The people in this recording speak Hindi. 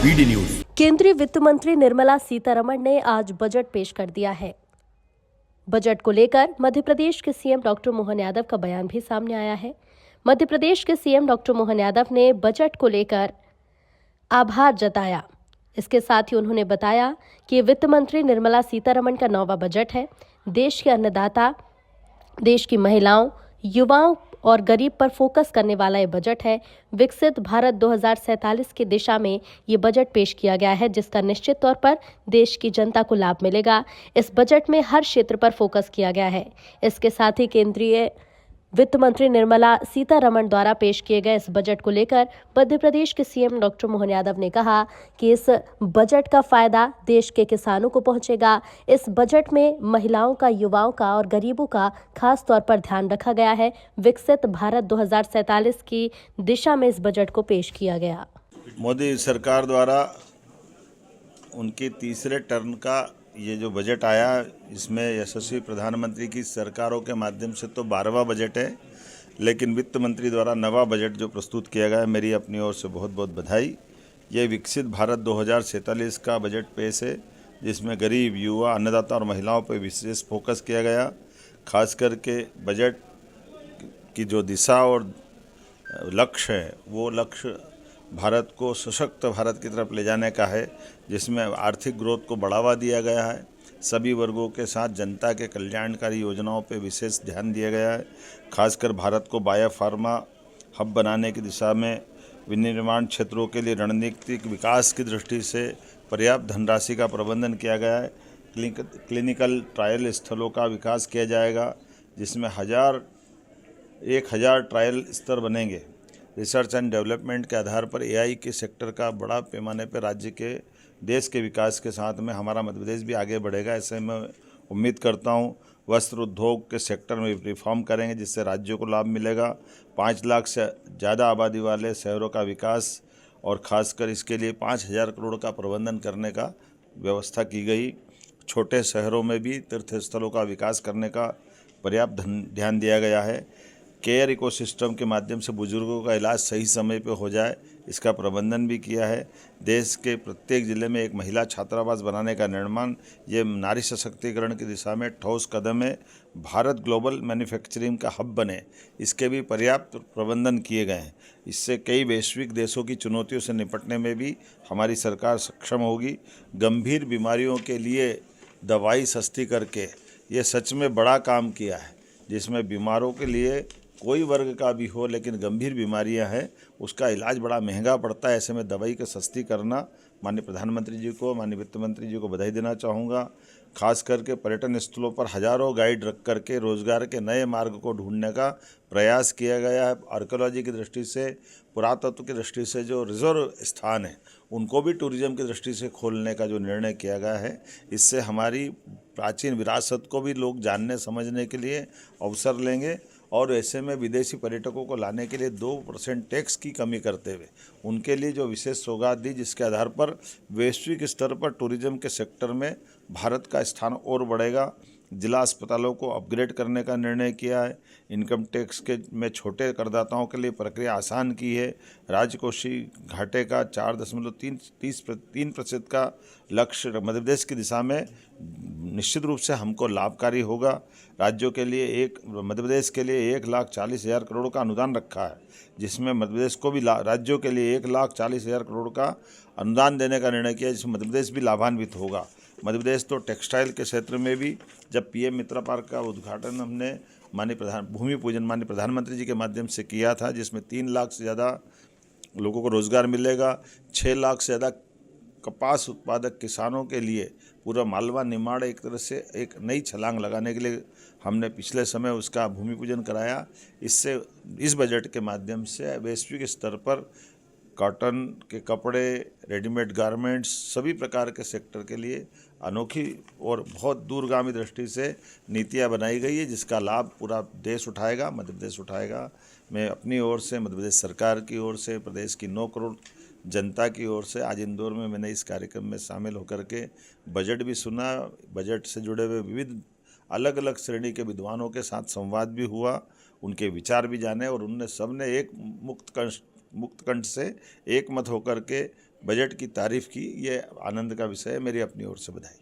BD news. केंद्रीय वित्त मंत्री निर्मला सीतारमण ने आज बजट पेश कर दिया है। बजट को लेकर मध्य प्रदेश के सीएम डॉक्टर मोहन यादव का बयान भी सामने आया है। मध्य प्रदेश के सीएम डॉक्टर मोहन यादव ने बजट को लेकर आभार जताया। इसके साथ ही उन्होंने बताया कि वित्त मंत्री निर्मला सीतारमण का 9वां बजट है। देश के अन्नदाता, देश की महिलाओं, युवाओं और गरीब पर फोकस करने वाला ये बजट है। विकसित भारत 2047 की दिशा में ये बजट पेश किया गया है, जिसका निश्चित तौर पर देश की जनता को लाभ मिलेगा। इस बजट में हर क्षेत्र पर फोकस किया गया है। इसके साथ ही केंद्रीय वित्त मंत्री निर्मला सीतारमण द्वारा पेश किए गए इस बजट को लेकर मध्य प्रदेश के सीएम डॉक्टर मोहन यादव ने कहा कि इस बजट का फायदा देश के किसानों को पहुंचेगा। इस बजट में महिलाओं का, युवाओं का और गरीबों का खास तौर पर ध्यान रखा गया है। विकसित भारत 2047 की दिशा में इस बजट को पेश किया गया। मोदी सरकार द्वारा उनके तीसरे टर्म का ये जो बजट आया, इसमें यशस्वी प्रधानमंत्री की सरकारों के माध्यम से तो 12वां बजट है, लेकिन वित्त मंत्री द्वारा 9वां बजट जो प्रस्तुत किया गया है, मेरी अपनी ओर से बहुत बहुत बधाई। ये विकसित भारत 2047 का बजट पेश है, जिसमें गरीब, युवा, अन्नदाता और महिलाओं पर विशेष फोकस किया गया। खास करके बजट की जो दिशा और लक्ष्य है, वो लक्ष्य भारत को सशक्त भारत की तरफ ले जाने का है, जिसमें आर्थिक ग्रोथ को बढ़ावा दिया गया है। सभी वर्गों के साथ जनता के कल्याणकारी योजनाओं पर विशेष ध्यान दिया गया है। खासकर भारत को बायोफार्मा हब बनाने की दिशा में विनिर्माण क्षेत्रों के लिए रणनीतिक विकास की दृष्टि से पर्याप्त धनराशि का प्रबंधन किया गया है। क्लिनिकल ट्रायल स्थलों का विकास किया जाएगा, जिसमें 1000 ट्रायल स्तर बनेंगे। रिसर्च एंड डेवलपमेंट के आधार पर एआई के सेक्टर का बड़ा पैमाने पर राज्य के, देश के विकास के साथ में हमारा मध्य प्रदेश भी आगे बढ़ेगा, ऐसे मैं उम्मीद करता हूं। वस्त्र उद्योग के सेक्टर में रिफॉर्म करेंगे, जिससे राज्यों को लाभ मिलेगा। 5 लाख से ज़्यादा आबादी वाले शहरों का विकास और ख़ासकर इसके लिए 5000 करोड़ का प्रबंधन करने का व्यवस्था की गई। छोटे शहरों में भी तीर्थस्थलों का विकास करने का पर्याप्त ध्यान दिया गया है। केयर इकोसिस्टम के माध्यम से बुजुर्गों का इलाज सही समय पर हो जाए, इसका प्रबंधन भी किया है। देश के प्रत्येक जिले में एक महिला छात्रावास बनाने का निर्माण, ये नारी सशक्तिकरण की दिशा में ठोस कदम है। भारत ग्लोबल मैन्युफैक्चरिंग का हब बने, इसके भी पर्याप्त प्रबंधन किए गए हैं। इससे कई वैश्विक देशों की चुनौतियों से निपटने में भी हमारी सरकार सक्षम होगी। गंभीर बीमारियों के लिए दवाई सस्ती करके ये सच में बड़ा काम किया है, जिसमें बीमारों के लिए कोई वर्ग का भी हो, लेकिन गंभीर बीमारियां हैं, उसका इलाज बड़ा महंगा पड़ता है। ऐसे में दवाई को सस्ती करना, माननीय प्रधानमंत्री जी को, माननीय वित्त मंत्री जी को बधाई देना चाहूँगा। खास करके पर्यटन स्थलों पर हजारों गाइड रख करके रोजगार के नए मार्ग को ढूंढने का प्रयास किया गया है। आर्कियोलॉजी की दृष्टि से, पुरातत्व की दृष्टि से जो रिजर्व स्थान है, उनको भी टूरिज्म की दृष्टि से खोलने का जो निर्णय किया गया है, इससे हमारी प्राचीन विरासत को भी लोग जानने समझने के लिए अवसर लेंगे। और ऐसे में विदेशी पर्यटकों को लाने के लिए 2% टैक्स की कमी करते हुए उनके लिए जो विशेष सौगात दी, जिसके आधार पर वैश्विक स्तर पर टूरिज्म के सेक्टर में भारत का स्थान और बढ़ेगा। जिला अस्पतालों को अपग्रेड करने का निर्णय किया है। इनकम टैक्स के में छोटे करदाताओं के लिए प्रक्रिया आसान की है। राजकोषीय घाटे का 4.3% का लक्ष्य मध्य प्रदेश की दिशा में निश्चित रूप से हमको लाभकारी होगा। राज्यों के लिए मध्य प्रदेश के लिए 1,40,000 करोड़ का अनुदान रखा है, जिसमें मध्य प्रदेश को भी राज्यों के लिए 1,40,000 करोड़ का अनुदान देने का निर्णय किया है, जिसमें मध्य प्रदेश भी लाभान्वित होगा। मध्य प्रदेश तो टेक्सटाइल के क्षेत्र में भी, जब पीएम मित्र पार्क का उद्घाटन हमने भूमि पूजन माननीय प्रधानमंत्री जी के माध्यम से किया था, जिसमें 3 लाख से ज़्यादा लोगों को रोजगार मिलेगा। 6 लाख से ज़्यादा कपास उत्पादक किसानों के लिए पूरा मालवा निमाड़ एक तरह से एक नई छलांग लगाने के लिए हमने पिछले समय उसका भूमि पूजन कराया। इससे इस बजट के माध्यम से वैश्विक स्तर पर कॉटन के कपड़े, रेडीमेड गारमेंट्स, सभी प्रकार के सेक्टर के लिए अनोखी और बहुत दूरगामी दृष्टि से नीतियां बनाई गई है, जिसका लाभ पूरा देश उठाएगा, मध्य प्रदेश उठाएगा। मैं अपनी ओर से, मध्य प्रदेश सरकार की ओर से, प्रदेश की 9 करोड़ जनता की ओर से आज इंदौर में मैंने इस कार्यक्रम में शामिल होकर के बजट भी सुना। बजट से जुड़े हुए विविध अलग अलग श्रेणी के विद्वानों के साथ संवाद भी हुआ, उनके विचार भी जाने और उनने सबने एक मुक्त कंठ से एक मत होकर के बजट की तारीफ की, ये आनंद का विषय है। मेरी अपनी ओर से बधाई।